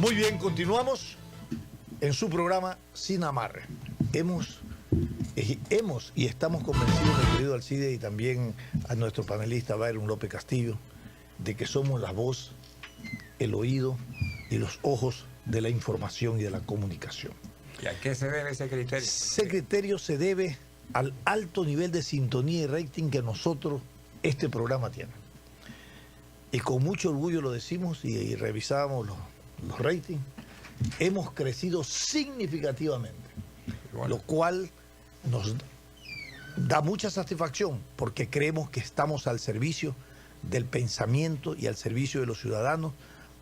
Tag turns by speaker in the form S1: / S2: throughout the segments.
S1: Muy bien, continuamos en su programa Sin Amarre. Hemos y estamos convencidos, mi querido Alcide, y también a nuestro panelista Byron López Castillo, de que somos la voz, el oído y los ojos de la información y de la comunicación.
S2: ¿Y a qué se debe ese criterio?
S1: Ese criterio se debe al alto nivel de sintonía y rating que nosotros, este programa tiene. Y con mucho orgullo lo decimos y revisábamos los ratings. Hemos crecido significativamente, lo cual nos da mucha satisfacción porque creemos que estamos al servicio del pensamiento y al servicio de los ciudadanos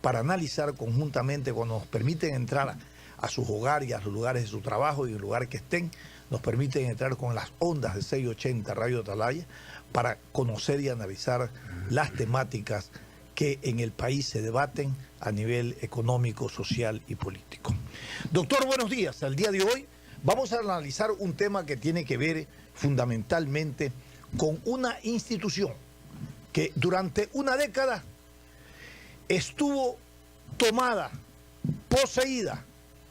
S1: para analizar conjuntamente cuando nos permiten entrar a sus hogares y a los lugares de su trabajo y el lugar que estén, nos permiten entrar con las ondas de 680 Radio Atalaya para conocer y analizar las temáticas que en el país se debaten a nivel económico, social y político. Doctor, buenos días. El día de hoy vamos a analizar un tema que tiene que ver fundamentalmente con una institución que durante una década estuvo tomada, poseída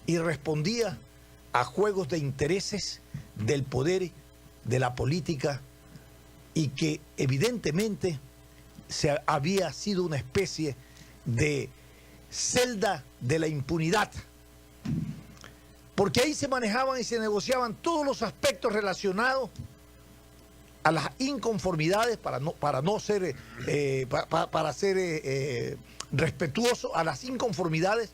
S1: y respondía a juegos de intereses del poder, de la política, y que evidentemente había sido una especie de celda de la impunidad, porque ahí se manejaban y se negociaban todos los aspectos relacionados a las inconformidades, para ser respetuoso a las inconformidades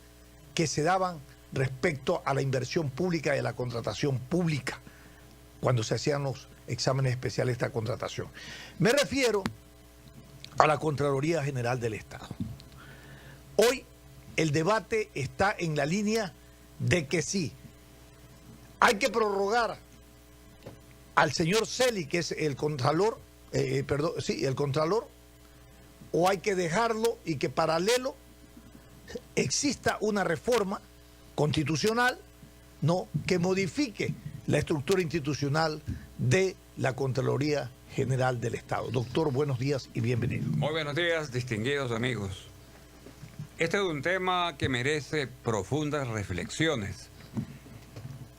S1: que se daban respecto a la inversión pública y a la contratación pública cuando se hacían los exámenes especiales de esta contratación. Me refiero a la Contraloría General del Estado. Hoy el debate está en la línea de que sí, hay que prorrogar al señor Celi, que es el Contralor, el Contralor, o hay que dejarlo y que paralelo exista una reforma constitucional, ¿no?, que modifique la estructura institucional de la Contraloría General del Estado. Doctor, buenos días y bienvenido.
S2: Muy buenos días, distinguidos amigos. Este es un tema que merece profundas reflexiones.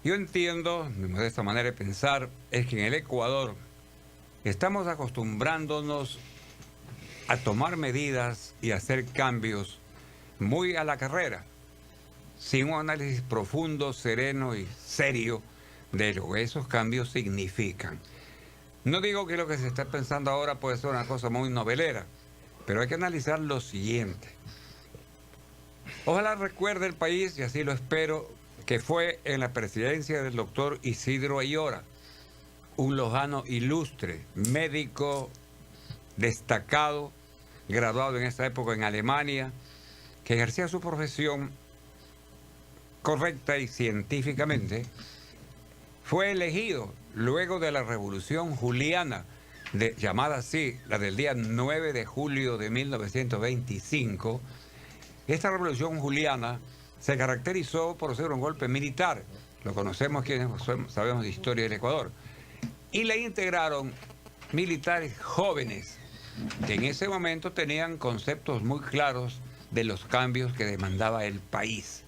S2: Yo entiendo, mi modesta manera de pensar, es que en el Ecuador estamos acostumbrándonos a tomar medidas y hacer cambios muy a la carrera, sin un análisis profundo, sereno y serio de lo que esos cambios significan. No digo que lo que se está pensando ahora puede ser una cosa muy novelera, pero hay que analizar lo siguiente. Ojalá recuerde el país, y así lo espero, que fue en la presidencia del doctor Isidro Ayora, un lojano ilustre, médico destacado, graduado en esa época en Alemania, que ejercía su profesión correcta y científicamente. Fue elegido luego de la Revolución Juliana, llamada así, la del día 9 de julio de 1925. Esta Revolución Juliana se caracterizó por ser un golpe militar. Lo conocemos quienes sabemos de historia del Ecuador. Y le integraron militares jóvenes que en ese momento tenían conceptos muy claros de los cambios que demandaba el país.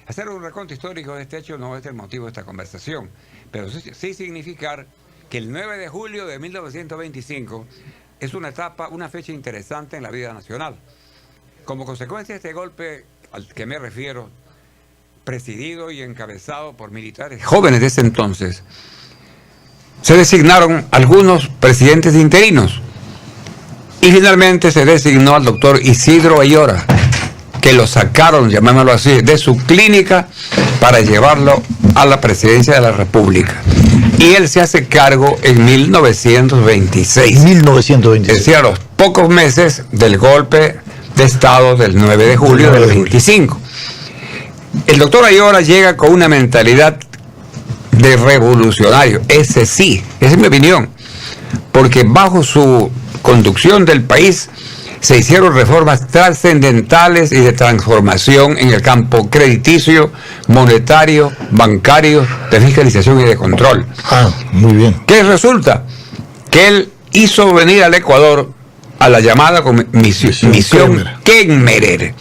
S2: Hacer un recuento histórico de este hecho no es el motivo de esta conversación, pero sí significar que el 9 de julio de 1925 es una etapa, una fecha interesante en la vida nacional. Como consecuencia de este golpe al que me refiero, presidido y encabezado por militares jóvenes de ese entonces, se designaron algunos presidentes interinos y finalmente se designó al doctor Isidro Ayora, que lo sacaron, llamémoslo así, de su clínica para llevarlo a la presidencia de la República. Y él se hace cargo en 1926. 1926. Es decir, a los pocos meses del golpe de Estado del 9 de julio del 25. El doctor Ayora llega con una mentalidad de revolucionario. Ese sí, esa es mi opinión. Porque bajo su conducción del país se hicieron reformas trascendentales y de transformación en el campo crediticio, monetario, bancario, de fiscalización y de control.
S1: Muy bien.
S2: ¿Qué resulta? Que él hizo venir al Ecuador a la llamada misión Kemmerer.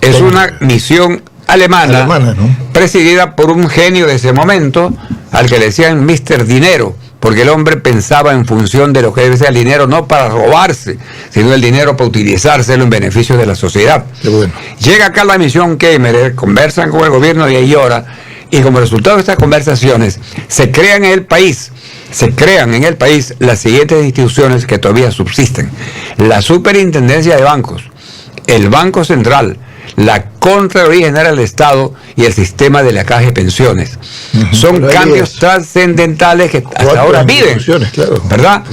S2: Es una misión alemana,
S1: ¿no?
S2: presidida por un genio de ese momento, al que le decían Mr. Dinero, porque el hombre pensaba en función de lo que debe ser el dinero, no para robarse, sino el dinero para utilizárselo en beneficio de la sociedad.
S1: Bueno.
S2: Llega acá la misión Kemmerer, conversan con el gobierno de Ayora, y como resultado de estas conversaciones, se crean en el país las siguientes instituciones que todavía subsisten: la Superintendencia de Bancos, el Banco Central, la Contraloría General del Estado y el sistema de la Caja de Pensiones. Son cambios trascendentales que hasta ahora viven,
S1: claro,
S2: ¿verdad?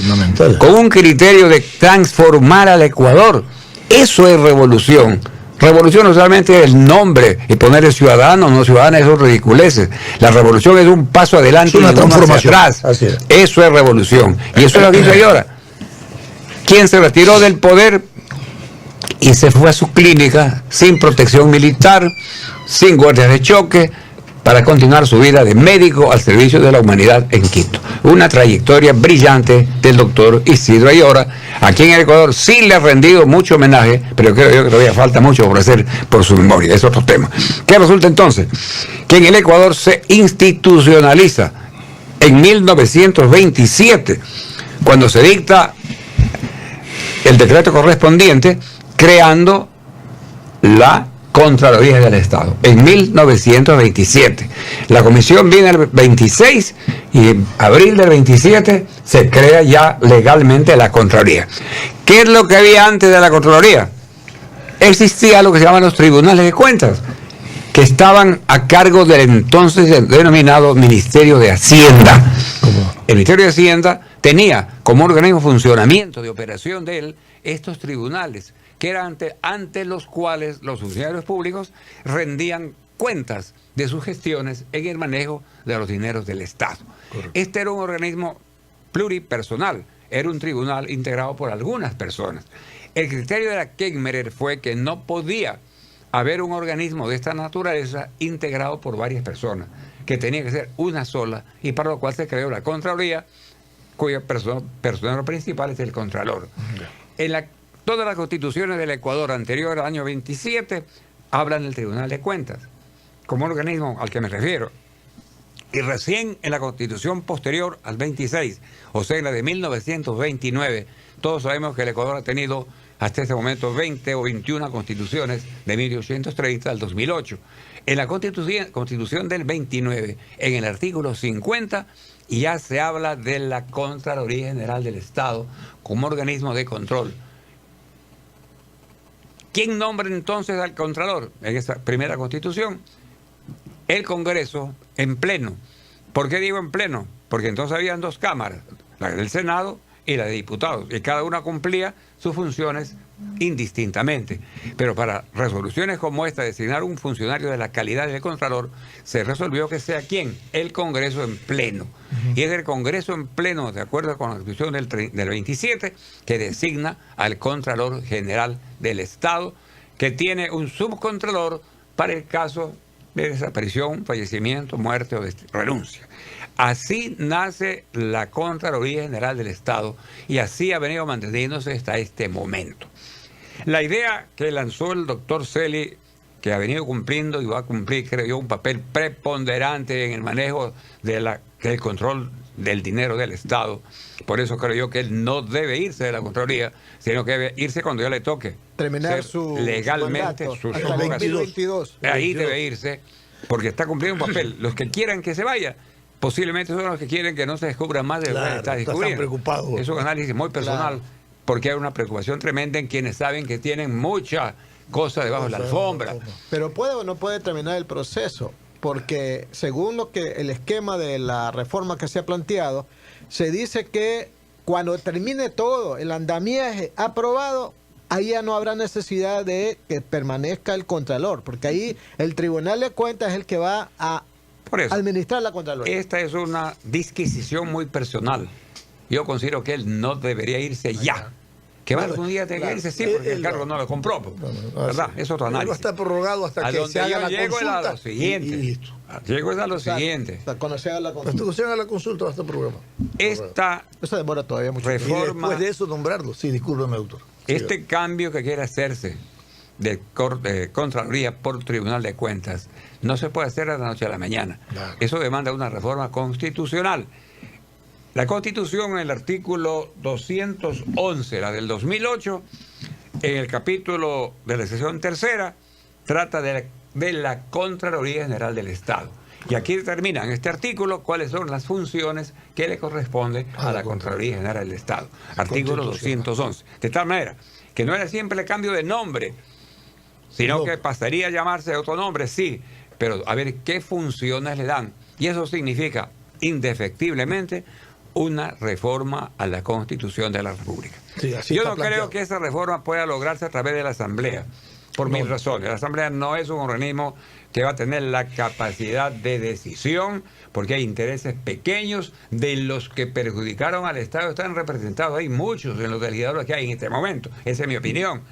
S2: Con un criterio de transformar al Ecuador. Eso es revolución. Revolución no solamente es el nombre y ponerle ciudadano o no ciudadano, eso es ridiculeces. La revolución es un paso adelante y
S1: una
S2: no hacia
S1: transformación.
S2: atrás.
S1: Así es.
S2: Eso es revolución. Y eso es lo que hizo ahora. Quien se retiró del poder y se fue a su clínica sin protección militar, sin guardias de choque, para continuar su vida de médico al servicio de la humanidad en Quito. Una trayectoria brillante del doctor Isidro Ayora. Aquí en el Ecuador sí le ha rendido mucho homenaje, pero creo yo que todavía falta mucho por hacer por su memoria. Es otro tema. ¿Qué resulta entonces? Que en el Ecuador se institucionaliza en 1927, cuando se dicta el decreto correspondiente, creando la Contraloría del Estado, en 1927. La comisión viene el 26 y en abril del 27 se crea ya legalmente la Contraloría. ¿Qué es lo que había antes de la Contraloría? Existía lo que se llaman los tribunales de cuentas, que estaban a cargo del entonces denominado Ministerio de Hacienda. El Ministerio de Hacienda tenía como organismo de funcionamiento de operación de él estos tribunales, que eran ante los cuales los funcionarios públicos rendían cuentas de sus gestiones en el manejo de los dineros del Estado. Correcto. Este era un organismo pluripersonal, era un tribunal integrado por algunas personas. El criterio de la Kemmerer fue que no podía haber un organismo de esta naturaleza integrado por varias personas, que tenía que ser una sola, y para lo cual se creó la Contraloría, cuyo personal principal es el Contralor. Todas las constituciones del Ecuador anterior al año 27 hablan del Tribunal de Cuentas, como organismo al que me refiero. Y recién en la constitución posterior al 26, o sea, en la de 1929, todos sabemos que el Ecuador ha tenido hasta este momento 20 o 21 constituciones de 1830 al 2008. En la constitución del 29, en el artículo 50, ya se habla de la Contraloría General del Estado como organismo de control. ¿Quién nombra entonces al Contralor? En esa primera constitución, el Congreso en pleno. ¿Por qué digo en pleno? Porque entonces habían dos cámaras, la del Senado y la de diputados, y cada una cumplía sus funciones indistintamente. Pero para resoluciones como esta, designar un funcionario de la calidad del Contralor, se resolvió que sea ¿quién? El Congreso en pleno. Y es el Congreso en pleno, de acuerdo con la Constitución del 27, que designa al Contralor General del Estado, que tiene un subcontralor para el caso de desaparición, fallecimiento, muerte o renuncia. Así nace la Contraloría General del Estado y así ha venido manteniéndose hasta este momento. La idea que lanzó el doctor Celi, que ha venido cumpliendo y va a cumplir, creo yo, un papel preponderante en el manejo del control del dinero del Estado. Por eso creo yo que él no debe irse de la Contraloría, sino que debe irse cuando ya le toque
S3: terminar su
S2: legalmente
S3: su
S2: su
S3: mandato, hasta el 2022.
S2: Ahí debe irse, porque está cumpliendo un papel. Los que quieran que se vaya, posiblemente son los que quieren que no se descubra más de lo que está descubriendo.
S1: Preocupados.
S2: Es un análisis muy personal, porque hay una preocupación tremenda en quienes saben que tienen mucha cosa debajo de la alfombra.
S3: Pero puede o no puede terminar el proceso, porque según lo que el esquema de la reforma que se ha planteado, se dice que cuando termine todo el andamiaje aprobado, ahí ya no habrá necesidad de que permanezca el Contralor, porque ahí el Tribunal de Cuentas es el que va a administrar la Contraloría.
S2: Esta es una disquisición muy personal. Yo considero que él no debería irse ya, Que va
S1: Claro,
S2: algún día tener que irse, sí,
S1: claro.
S2: porque el cargo no lo compró. ¿Verdad? Es otro
S1: Él va a
S2: análisis.
S1: estar prorrogado hasta
S2: A
S1: que
S2: donde
S1: se haga
S2: yo
S1: la
S2: llego es a
S1: consulta.
S2: lo siguiente.
S1: Y listo.
S2: Llego es a lo
S3: Exacto.
S2: siguiente.
S3: O sea, cuando se haga la
S1: Hasta
S3: consulta.
S1: que se haga la consulta va a estar programado.
S2: Esta
S3: Eso demora todavía mucho tiempo.
S1: Y
S2: reforma,
S1: después de eso nombrarlo. Sí, discúlpeme, doctor.
S2: este cambio que quiere hacerse de Contraloría por Tribunal de Cuentas, no se puede hacer de la noche a la mañana.
S1: Claro.
S2: Eso demanda una reforma constitucional. La Constitución, en el artículo 211, la del 2008, en el capítulo de la sección tercera, trata de la Contraloría General del Estado. Y aquí determina en este artículo cuáles son las funciones que le corresponden a la Contraloría General del Estado. Artículo 211. De tal manera que no era siempre el cambio de nombre, sino
S1: No.
S2: que pasaría a llamarse otro nombre, sí, pero a ver qué funciones le dan. Y eso significa, indefectiblemente, una reforma a la Constitución de la República.
S1: Sí, así
S2: Yo
S1: está
S2: no
S1: planteado.
S2: creo que esa reforma pueda lograrse a través de la Asamblea, por mis razones. La Asamblea no es un organismo que va a tener la capacidad de decisión, porque hay intereses pequeños de los que perjudicaron al Estado. Están representados ahí muchos en los legisladores que hay en este momento. Esa es mi opinión.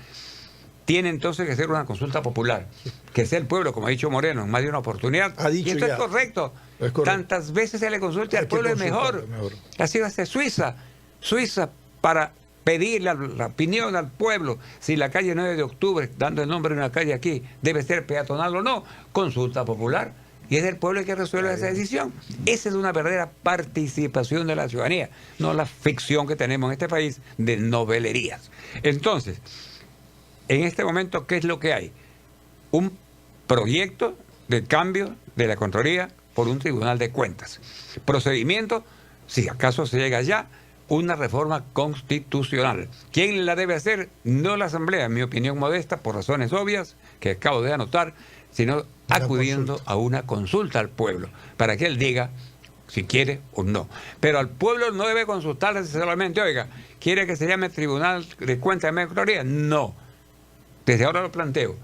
S2: Tiene entonces que ser una consulta popular, que sea el pueblo, como ha dicho Moreno, en más de una oportunidad.
S1: Ha dicho
S2: y esto
S1: ya.
S2: es correcto.
S1: Es correcto.
S2: Tantas veces se le consulte
S1: Hay
S2: al
S1: que
S2: pueblo es
S1: consultarle
S2: mejor.
S1: mejor.
S2: Ha sido hasta Suiza para pedir la opinión al pueblo si la calle 9 de octubre, dando el nombre de una calle aquí, debe ser peatonal o no. Consulta popular. Y es el pueblo el que resuelve esa decisión. Esa es una verdadera participación de la ciudadanía, no la ficción que tenemos en este país de novelerías. Entonces, en este momento, ¿qué es lo que hay? Un proyecto de cambio de la Contraloría por un Tribunal de Cuentas. Procedimiento, si acaso se llega ya, una reforma constitucional. ¿Quién la debe hacer? No la Asamblea, en mi opinión modesta, por razones obvias que acabo de anotar, sino acudiendo a una consulta al pueblo, para que él diga si quiere o no. Pero al pueblo no debe consultarle solamente, oiga, ¿quiere que se llame Tribunal de Cuentas de Contraloría? No. Desde ahora lo planteo.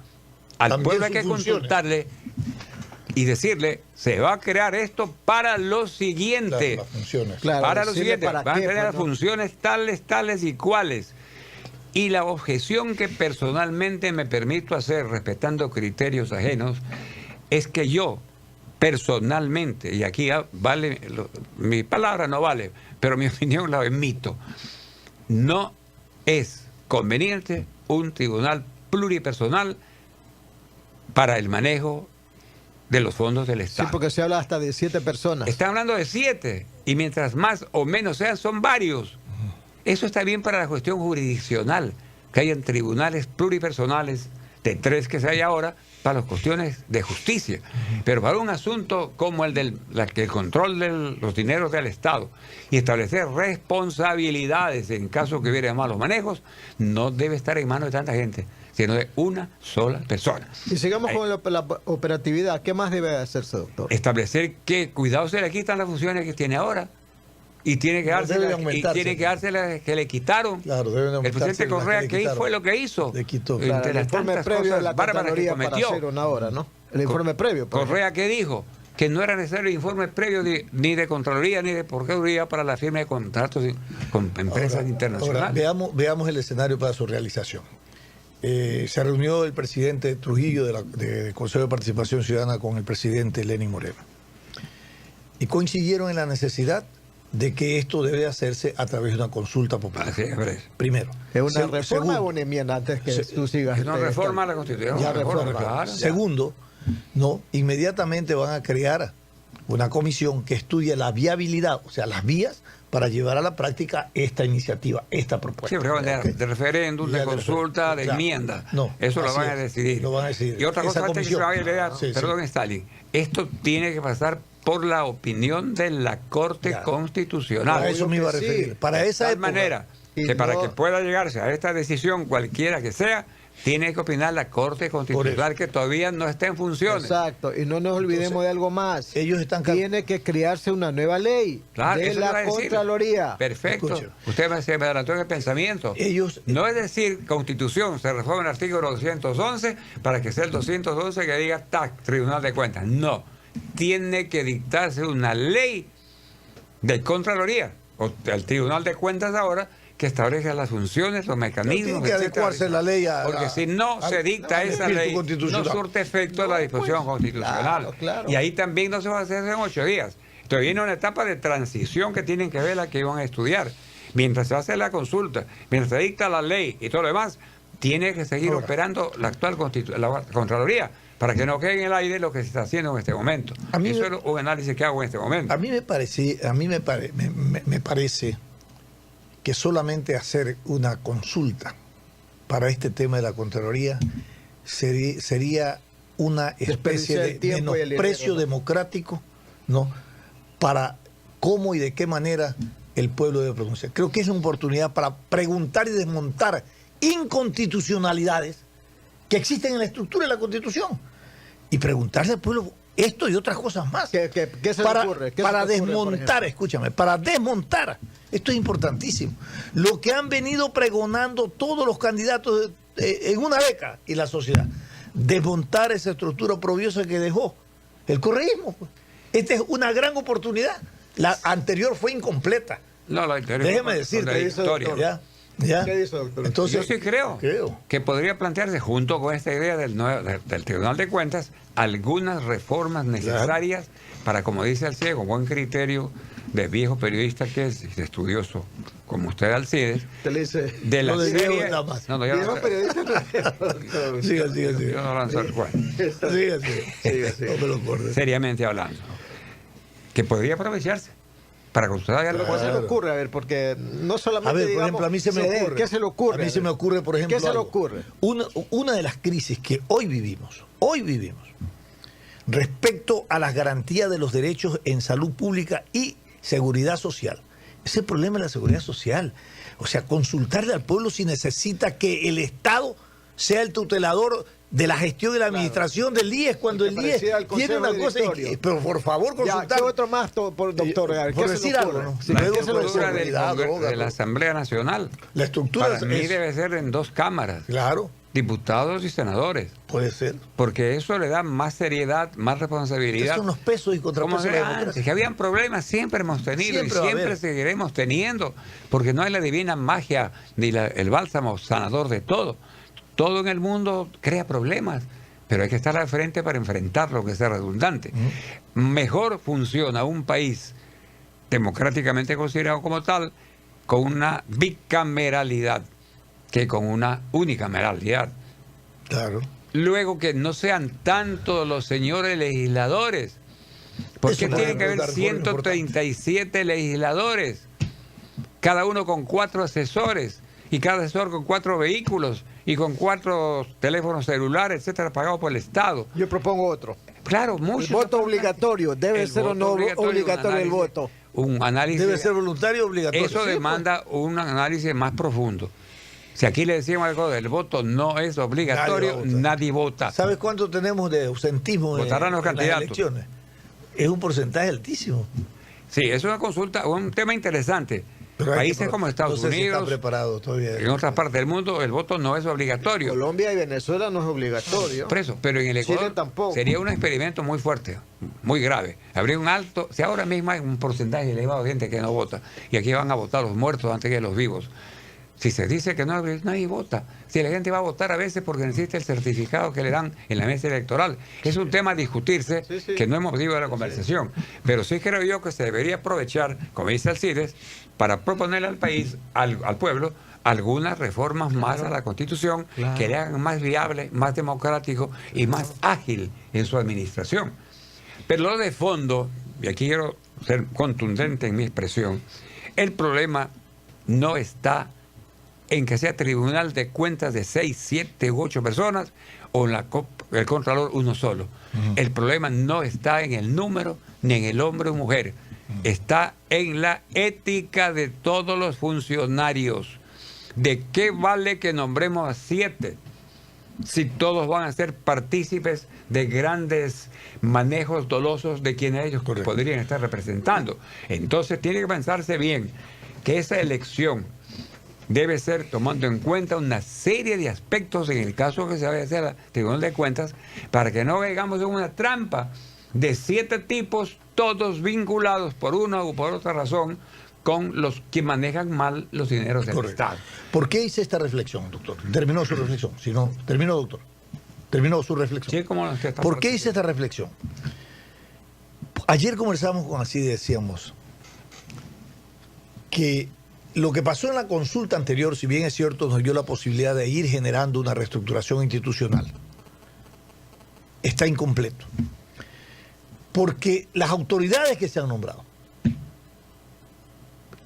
S2: Al
S1: También
S2: pueblo hay
S1: sus
S2: que
S1: funciones.
S2: consultarle y decirle, se va a crear esto para lo siguiente.
S1: Las funciones.
S3: Claro,
S2: Para lo
S3: decirle
S2: siguiente,
S3: para
S2: van a
S3: qué,
S2: tener
S3: pues, ¿no?
S2: funciones tales y cuales. Y la objeción que personalmente me permito hacer, respetando criterios ajenos, es que yo, personalmente, y aquí vale, mi palabra no vale, pero mi opinión la emito, no es conveniente un tribunal pluripersonal para el manejo de los fondos del
S3: Sí,
S2: Estado.
S3: porque se habla hasta de 7 personas.
S2: Están hablando de 7, y mientras más o menos sean, son varios. Eso está bien para la cuestión jurisdiccional, que hayan tribunales pluripersonales de 3 que se hay ahora, para las cuestiones de justicia. Pero para un asunto como el del el control de los dineros del Estado y establecer responsabilidades en caso que hubiera malos manejos, no debe estar en manos de tanta gente, sino de una sola persona.
S3: Y sigamos con la operatividad. ¿Qué más debe hacerse, doctor?
S2: Establecer que cuidado se le quitan las funciones que tiene ahora y tiene que
S1: No,
S2: darse
S1: deben
S2: y
S1: aumentarse.
S2: tiene que darse las que le quitaron.
S1: Claro, deben
S2: El
S1: aumentarse
S2: presidente
S1: las que
S2: Correa,
S1: le
S2: ¿qué
S1: quitaron.
S2: fue lo que hizo?
S1: Le quitó.
S2: Entre
S3: Claro, el
S2: las
S3: informe
S2: tantas
S3: previo de
S2: cosas
S3: la
S2: bárbaras que
S3: Contraloría para
S2: cometió.
S3: hacer una hora, ¿no? El informe previo. por ejemplo.
S2: Correa, ¿qué dijo? Que no era necesario informe previo ni de Contraloría ni de Procuraduría para la firma de contratos con empresas internacionales.
S1: Ahora, veamos el escenario para su realización. Se reunió el presidente Trujillo del Consejo de Participación Ciudadana con el presidente Lenín Moreno. Y coincidieron en la necesidad de que esto debe hacerse a través de una consulta popular.
S2: Así es, hombre.
S1: Primero.
S3: ¿Es una reforma
S1: Segundo,
S3: o una enmienda antes que tú sigas?
S2: Es una reforma a la Constitución.
S3: Ya
S2: una reforma,
S3: reforma.
S2: claro.
S1: Segundo, no, inmediatamente van a crear una comisión que estudie la viabilidad, o sea, las vías para llevar a la práctica esta iniciativa, esta propuesta.
S2: Sí, pero de referéndum,
S1: Ya
S2: de
S1: de
S2: consulta, de
S1: claro.
S2: enmienda.
S1: No,
S2: eso lo
S1: así
S2: van a
S1: es.
S2: decidir.
S1: Lo van a decidir.
S2: Y otra
S1: Esa
S2: cosa antes que se
S1: comisión.
S2: vaya a leer,
S1: Sí, sí.
S2: perdón, Stalin, esto tiene que pasar por la opinión de la Corte
S1: Ya.
S2: Constitucional.
S1: Para eso me iba a
S3: que sí.
S1: referir. Para
S2: De
S1: esa
S2: tal
S1: época,
S2: manera
S3: Y
S2: que para
S3: no-
S2: que pueda llegarse a esta decisión, cualquiera que sea, tiene que opinar la Corte Constitucional, que todavía no está en funciones.
S3: Exacto, y no nos olvidemos
S1: Entonces,
S3: de algo más.
S1: ellos están
S3: Tiene que crearse una nueva ley
S2: Claro,
S3: de
S2: eso le iba a
S3: la
S2: decir.
S3: Contraloría.
S2: Perfecto.
S1: Escuche.
S2: Usted se me adelantó en el pensamiento.
S1: Ellos-
S2: No es decir, Constitución, se reforma el artículo 211 para que sea el 211 que diga TAC, Tribunal de Cuentas. No. Tiene que dictarse una ley de Contraloría, o el Tribunal de Cuentas ahora, que establezca las funciones, los mecanismos,
S1: tiene que
S2: etcétera,
S1: adecuarse la ley a
S2: porque si no se dicta esa
S1: espíritu
S2: ley,
S1: constitucional.
S2: no surte efecto la disposición constitucional.
S3: claro.
S2: Y ahí también no se va a hacer en 8 días. Entonces viene una etapa de transición que tienen que ver la que iban a estudiar. Mientras se hace la consulta, mientras se dicta la ley y todo lo demás, tiene que seguir operando la actual la Contraloría, para que no quede en el aire lo que se está haciendo en este momento. Eso es un análisis que hago en este momento.
S1: A mí me parece que solamente hacer una consulta para este tema de la Contraloría sería una especie de menosprecio democrático, ¿no?, para cómo y de qué manera el pueblo debe pronunciar. Creo que es una oportunidad para preguntar y desmontar inconstitucionalidades que existen en la estructura de la Constitución y preguntarle al pueblo esto y otras cosas más.
S3: ¿Qué se le ocurre?
S1: Para desmontar, escúchame, para desmontar, esto es importantísimo, lo que han venido pregonando todos los candidatos en una década y la sociedad, desmontar esa estructura oprobiosa que dejó el correísmo. Pues. Esta es una gran oportunidad. La anterior fue incompleta.
S2: No, la anterior.
S1: Déjeme decirte,
S2: historia.
S1: ¿Ya?
S3: ¿Qué dice, doctor?
S1: Entonces,
S2: yo sí creo que podría plantearse, junto con esta idea del Tribunal de Cuentas, algunas reformas necesarias para, como dice Alcides, con buen criterio de viejo periodista que es, y de estudioso como usted, Alcides, de la serie...
S3: Viejo periodista no.
S1: Siga.
S2: Yo no lanzo el cuento.
S1: Siga. No me lo acuerdo.
S2: Seriamente hablando, que podría aprovecharse para que usted haga algo.
S3: ¿Qué se le ocurre? A ver, porque no solamente.
S1: A ver, por ejemplo, a mí se me ocurre.
S3: ¿Qué se le ocurre?
S1: A mí se me ocurre, por ejemplo.
S3: ¿Qué se le ocurre?
S1: Una de las crisis que hoy vivimos, respecto a las garantías de los derechos en salud pública y seguridad social. Ese problema de la seguridad social. O sea, consultarle al pueblo si necesita que el Estado sea el tutelador de la gestión y la administración del IES, cuando el IES tiene una cosa, pero por favor consultar.
S3: ¿Qué otro más, doctor?
S1: Por decir algo, ¿no?
S2: La estructura de la Asamblea Nacional.
S1: La estructura
S2: para mí debe ser en 2 cámaras.
S1: Claro.
S2: Diputados y senadores.
S1: Puede ser.
S2: Porque eso le da más seriedad, más responsabilidad.
S1: Son los pesos y contrapesos de la democracia.
S2: Que habían problemas, siempre hemos tenido y siempre seguiremos teniendo, porque no hay la divina magia ni el bálsamo sanador de todo. Todo en el mundo crea problemas, pero hay que estar al frente para enfrentarlo, que sea redundante. Mejor funciona un país democráticamente considerado como tal con una bicameralidad que con una unicameralidad.
S1: Claro.
S2: Luego, que no sean tantos los señores legisladores, porque tiene que haber 137 legisladores, cada uno con 4 asesores, y cada asesor con 4 vehículos y con 4 teléfonos celulares, etcétera, pagados por el Estado.
S3: Yo propongo otro.
S2: Claro, mucho.
S3: El voto obligatorio, debe ser o no obligatorio el voto.
S2: Un análisis.
S1: Debe ser voluntario o obligatorio.
S2: Eso demanda un análisis más profundo. Si aquí le decimos algo del voto no es obligatorio, nadie vota.
S1: ¿Sabes cuánto tenemos de ausentismo
S2: Votarán los candidatos.
S1: las elecciones? Es un porcentaje altísimo.
S2: Sí, es una consulta, un tema interesante.
S1: Pero
S2: países como Estados Unidos,
S1: está preparado todavía.
S2: En otras partes del mundo, el voto no es obligatorio.
S3: Colombia y Venezuela no es obligatorio.
S2: Por eso, pero en el Ecuador
S3: Chile tampoco.
S2: Sería un experimento muy fuerte, muy grave. Habría un alto, si ahora mismo hay un porcentaje elevado de gente que no vota, y aquí van a votar los muertos antes que los vivos. Si se dice que no, nadie vota. Si la gente va a votar a veces porque necesita el certificado que le dan en la mesa electoral. Es un tema a discutirse, que no es motivo de la conversación. Pero sí creo yo que se debería aprovechar, como dice Alcides, para proponerle al país, al pueblo, algunas reformas más a la Constitución que le hagan más viable, más democrático y más ágil en su administración. Pero lo de fondo, y aquí quiero ser contundente en mi expresión, el problema no está en que sea Tribunal de Cuentas de 6, 7 u 8 personas o en el Contralor uno solo. El problema no está en el número ni en el hombre o mujer. Está en la ética de todos los funcionarios. ¿De qué vale que nombremos a 7 si todos van a ser partícipes de grandes manejos dolosos de quienes ellos podrían estar representando? Entonces tiene que pensarse bien que esa elección debe ser tomando en cuenta una serie de aspectos en el caso que se vaya a hacer a Tribunal de Cuentas, para que no caigamos en una trampa de 7 tipos, todos vinculados por una u por otra razón con los que manejan mal los dineros del
S1: Correcto.
S2: Estado.
S1: ¿Por qué hice esta reflexión, doctor? Terminó su reflexión. Si no, terminó, doctor. Terminó su reflexión.
S2: Sí, como usted está
S1: ¿Por qué hice esta reflexión? Ayer conversábamos con así decíamos que lo que pasó en la consulta anterior, si bien es cierto, nos dio la posibilidad de ir generando una reestructuración institucional, está incompleto. Porque las autoridades que se han nombrado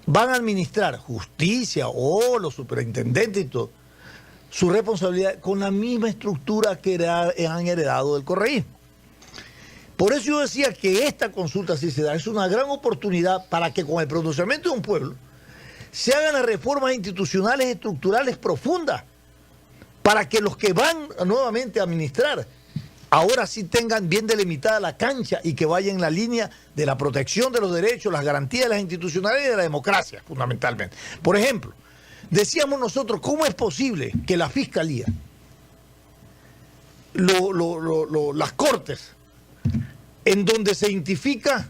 S1: van a administrar justicia o los superintendentes y todo, su responsabilidad con la misma estructura que han heredado del correísmo. Por eso yo decía que esta consulta, si se da, es una gran oportunidad para que con el pronunciamiento de un pueblo se hagan las reformas institucionales estructurales profundas, para que los que van nuevamente a administrar ahora sí tengan bien delimitada la cancha y que vayan en la línea de la protección de los derechos, las garantías de las institucionalidades y de la democracia, fundamentalmente. Por ejemplo, decíamos nosotros, ¿cómo es posible que la Fiscalía, las Cortes, en donde se identifica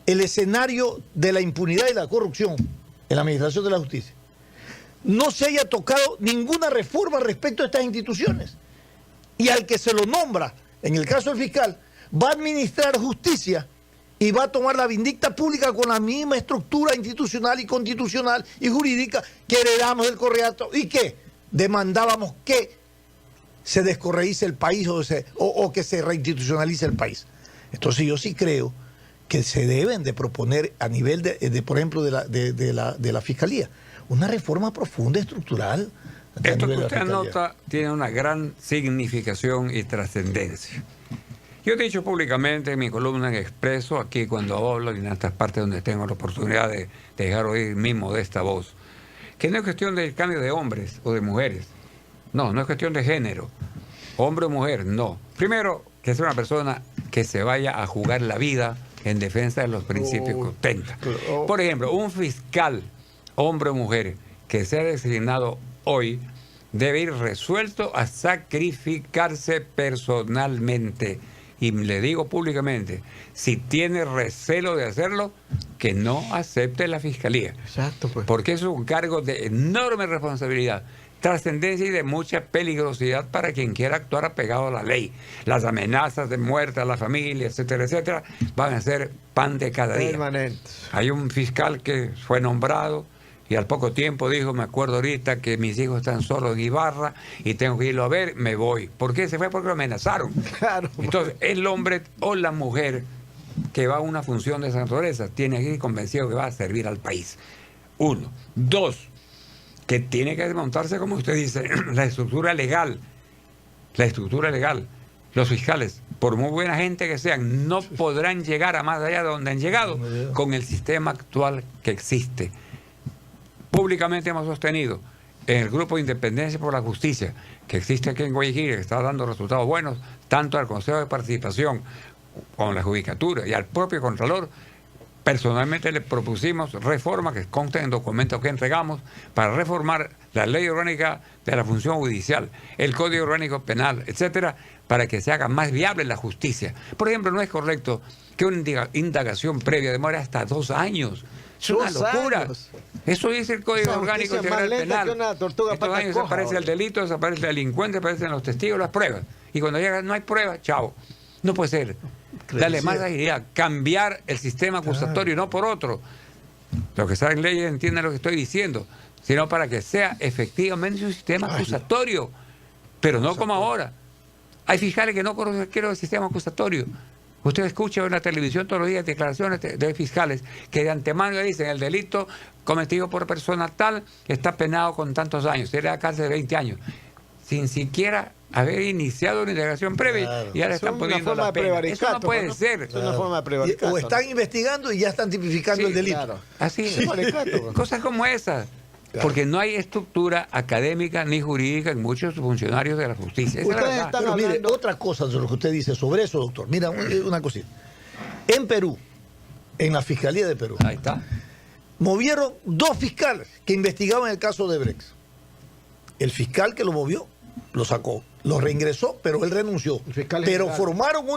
S1: el escenario de la impunidad y la corrupción en la administración de la justicia, no se haya tocado ninguna reforma respecto a estas instituciones? Y al que se lo nombra, en el caso del fiscal, va a administrar justicia y va a tomar la vindicta pública con la misma estructura institucional y constitucional y jurídica que heredamos del correato y que demandábamos que se descorreice el país o que se reinstitucionalice el país. Entonces yo sí creo que se deben de proponer a nivel por ejemplo, de la Fiscalía, una reforma profunda, estructural.
S2: Esto que usted anota tiene una gran significación y trascendencia. Yo he dicho públicamente en mi columna en Expreso, aquí cuando hablo y en estas partes donde tengo la oportunidad de dejar oír mi modesta voz, que no es cuestión del cambio de hombres o de mujeres. No es cuestión de género. Hombre o mujer, no. Primero, que sea una persona que se vaya a jugar la vida en defensa de los principios que ostenta. Por ejemplo, un fiscal, hombre o mujer, que sea designado hoy, debe ir resuelto a sacrificarse personalmente. Y le digo públicamente, si tiene recelo de hacerlo, que no acepte la Fiscalía.
S3: Exacto, pues.
S2: Porque es un cargo de enorme responsabilidad, trascendencia y de mucha peligrosidad para quien quiera actuar apegado a la ley. Las amenazas de muerte a la familia, etcétera, etcétera, van a ser pan de cada día.
S3: Permanentes.
S2: Hay un fiscal que fue nombrado y al poco tiempo dijo, me acuerdo ahorita que mis hijos están solos en Ibarra y tengo que irlo a ver, me voy. ¿Por qué se fue? Porque lo amenazaron.
S3: Claro.
S2: Entonces, el hombre o la mujer que va a una función de esa naturaleza tiene que ir convencido que va a servir al país. 1. 2, que tiene que desmontarse, como usted dice, la estructura legal. La estructura legal. Los fiscales, por muy buena gente que sean, no podrán llegar a más allá de donde han llegado con el sistema actual que existe. Públicamente hemos sostenido en el Grupo de Independencia por la Justicia, que existe aquí en Guayaquil, que está dando resultados buenos, tanto al Consejo de Participación con la Judicatura y al propio Contralor. Personalmente le propusimos reformas que consten en documentos que entregamos para reformar la Ley Orgánica de la Función Judicial, el Código Orgánico Penal, etcétera, para que se haga más viable la justicia. Por ejemplo, no es correcto que una indagación previa demore hasta 2 años. Es una locura.
S3: Años.
S2: Eso dice el Código Orgánico Integral Penal. Estos años desaparece el delito, desaparece el delincuente, desaparecen los testigos, las pruebas. Y cuando llega no hay pruebas, chao. No puede ser. Dale más agilidad, cambiar el sistema acusatorio, no por otro. Los que saben leyes entienden lo que estoy diciendo, sino para que sea efectivamente un sistema acusatorio, pero no como ahora. Hay fiscales que no conocen el sistema acusatorio. Usted escucha en la televisión todos los días declaraciones de fiscales que de antemano le dicen el delito cometido por persona tal está penado con tantos años, se le da cárcel de 20 años, sin siquiera haber iniciado una indagación previa. Claro. Y ahora están poniendo la pena. Eso no puede ser.
S3: Es una forma de prevaricato,
S1: o están investigando y ya están tipificando el delito. Claro.
S2: Así es. Cosas como esas. Claro. Porque no hay estructura académica ni jurídica en muchos funcionarios de la justicia. Esa
S1: Ustedes están Pero mire, otra cosa de lo que usted dice sobre eso, doctor. Mira, una cosita. En Perú, en la Fiscalía de Perú,
S2: ahí está,
S1: movieron 2 fiscales que investigaban el caso de Brex. El fiscal que lo movió, lo sacó, lo reingresó, pero él renunció. Pero formaron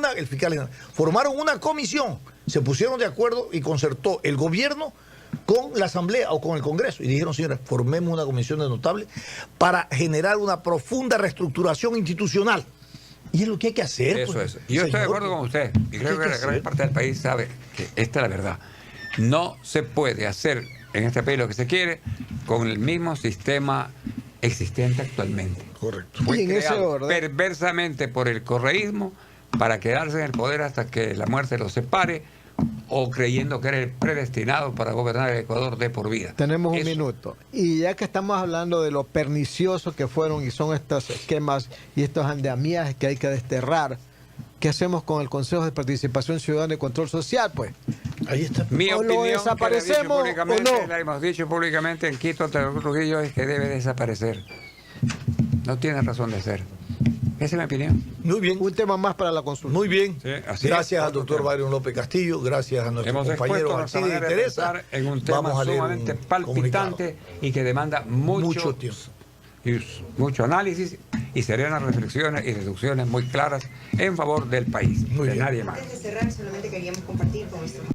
S1: formaron una comisión, se pusieron de acuerdo y concertó el gobierno con la Asamblea o con el Congreso. Y dijeron, señores, formemos una comisión de notables para generar una profunda reestructuración institucional. Y es lo que hay que hacer.
S2: Eso
S1: pues,
S2: es. Yo estoy de
S1: señor.
S2: acuerdo con usted. Y creo que la gran
S1: hacer?
S2: parte del país sabe que esta es la verdad. No se puede hacer en este país lo que se quiere con el mismo sistema existente actualmente.
S1: Correcto.
S2: Fue
S3: Y en ese
S2: creado
S3: orden-
S2: perversamente por el correísmo para quedarse en el poder hasta que la muerte los separe, o creyendo que era el predestinado para gobernar el Ecuador de por vida.
S3: Tenemos un
S2: Eso-
S3: minuto. Y ya que estamos hablando de lo pernicioso que fueron y son estos esquemas y estos andamiajes que hay que desterrar, ¿qué hacemos con el Consejo de Participación Ciudadana y Control Social? Pues
S1: Ahí está.
S2: Mi
S3: ¿O lo
S2: opinión,
S3: desaparecemos
S2: que la he dicho públicamente,
S3: o no?
S2: la hemos dicho públicamente en Quito, Trujillo, es que debe desaparecer. No tiene razón de ser. Esa es mi opinión.
S1: Muy bien.
S3: un tema más para la consulta.
S1: Muy bien.
S2: Sí, así
S1: Gracias
S2: es.
S1: al doctor Byron López Castillo, gracias a nuestros
S2: Hemos
S1: compañeros
S2: expuesto nuestra
S1: Alcides y
S2: manera de
S1: Teresa.
S2: pensar en un tema
S1: Vamos a leer un
S2: sumamente
S1: comunicado.
S2: palpitante y que demanda
S1: Mucho tiempo.
S2: mucho análisis y serenas reflexiones y deducciones muy claras en favor del país,
S1: Muy
S2: de
S1: bien.
S2: nadie más.
S4: Antes de cerrar, solamente queríamos compartir con nuestros